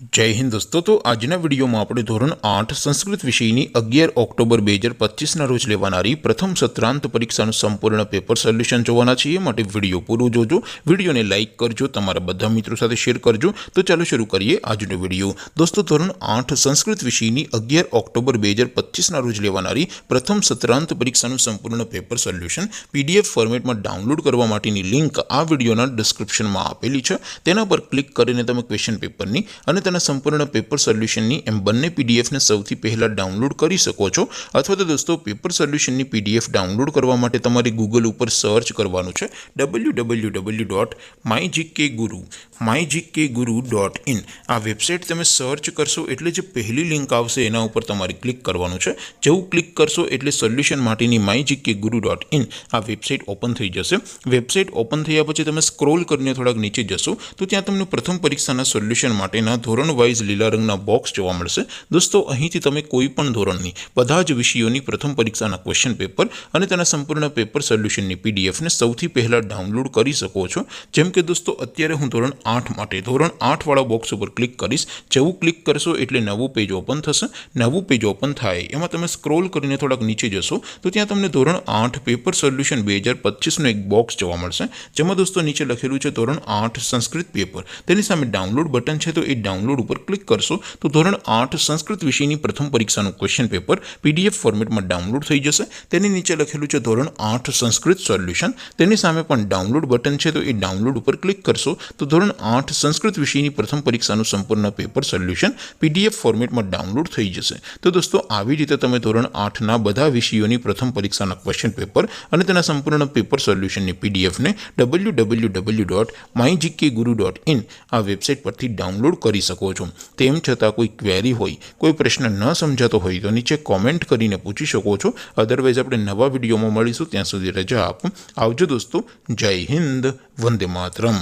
जय हिंद दोस्तों। तो आजना विडियो में આપણે ધોરણ 8 સંસ્કૃત વિષયની 11 ઓક્ટોબર 2025 ના રોજ લેવાનારી પ્રથમ સત્રાંત પરીક્ષાનું સંપૂર્ણ પેપર સોલ્યુશન જોવાના છીએ। માટે વિડિયો પૂરો જોજો, વિડિયોને લાઈક કરજો, તમારા બધા મિત્રો સાથે શેર કરજો। તો ચાલો શરૂ કરીએ આજનો વિડિયો। દોસ્તો ધોરણ 8 સંસ્કૃત વિષયની 11 ઓક્ટોબર 2025 ના રોજ લેવાનારી પ્રથમ સત્રાંત પરીક્ષાનું સંપૂર્ણ પેપર સોલ્યુશન પીડીએફ ફોર્મેટમાં ડાઉનલોડ કરવા માટેની લિંક આ વિડિયોના ડિસ્ક્રિપ્શનમાં આપેલી છે। તેના પર ક્લિક કરીને તમે ક્વેશ્ચન પેપરની અને संपूर्ण पेपर सोल्यूशन एम बने पीडीएफ ने सौथी पहला डाउनलॉड कर सको छो। अथवा तो दोस्तों पेपर सोल्यूशन पीडीएफ डाउनलॉड करवा माटे तमारे गूगल पर सर्च करवानुं छे www.mygkguru.in। आ वेबसाइट तमे सर्च करशो एटले जे पहली लिंक आवशे एना उपर तमारे क्लिक करवानुं छे। जेवुं क्लिक करशो एटले सोल्यूशन माटेनी mygkguru.in आ वेबसाइट ओपन थई जशे। वेबसाइट ओपन थया पछी तमे स्क्रॉल करीने थोड़ाक नीचे जशो तो त्यां तमने प्रथम परीक्षाना सोल्यूशन माटेना धोरण वाइज लीला रंगना बॉक्स जोवा मळशे। दोस्तों અહીંથી તમે કોઈપણ ધોરણની બધા જ વિષયોની પ્રથમ પરીક્ષાના ક્વેશ્ચન પેપર અને તેના સંપૂર્ણ પેપર સોલ્યુશનની પીડીએફ ને સૌથી પહેલા ડાઉનલોડ કરી શકો છો। જેમ કે દોસ્તો અત્યારે હું ધોરણ 8 માટે ધોરણ 8 વાળા બોક્સ ઉપર ક્લિક કરીશ। જેવું ક્લિક કરશો એટલે નવું પેજ ઓપન થશે। નવું પેજ ઓપન થાય એમાં તમે સ્ક્રોલ કરીને થોડાક નીચે જશો તો ત્યાં તમને ધોરણ 8 પેપર સોલ્યુશન 2025 નો એક બોક્સ જોવા મળશે। જેમાં દોસ્તો નીચે લખેલું છે ધોરણ 8 સંસ્કૃત પેપર, તેની સામે ડાઉનલોડ બટન છે તો એ डाउनलॉड पर क्लिक करशो तो धोरण 8 संस्कृत विषय की प्रथम परीक्षा क्वेश्चन पेपर पीडीएफ फॉर्मेट में डाउनलॉड थई जशे। तेनी नीचे लखेलुं छे धोरण 8 संस्कृत सोल्यूशन, तेनी सामे पण डाउनलॉड बटन छे तो ए डाउनलॉड पर क्लिक करशो तो धोरण 8 संस्कृत विषय की प्रथम परीक्षा संपूर्ण पेपर सोल्यूशन पीडीएफ फॉर्मेट में डाउनलॉड थई जशे। तो दोस्तों આવી રીતે તમે ધોરણ 8 ના બધા વિષયોની પ્રથમ પરીક્ષાના ક્વેશ્ચન પેપર અને તેના સંપૂર્ણ પેપર સોલ્યુશનની પીડીએફ ને www.mygkguru.in આ વેબસાઇટ પરથી ડાઉનલોડ કરી શકો છો। તેમ છતાં કોઈ ક્વેરી હોય, કોઈ પ્રશ્ન ન સમજાતો હોય તો નીચે કોમેન્ટ કરીને પૂછી શકો છો। અધરવાઇઝ આપણે નવા વિડીયોમાં મળીશું, ત્યાં સુધી રજા આપો। આવજો દોસ્તો, જય હિન્દ, વંદે માતરમ।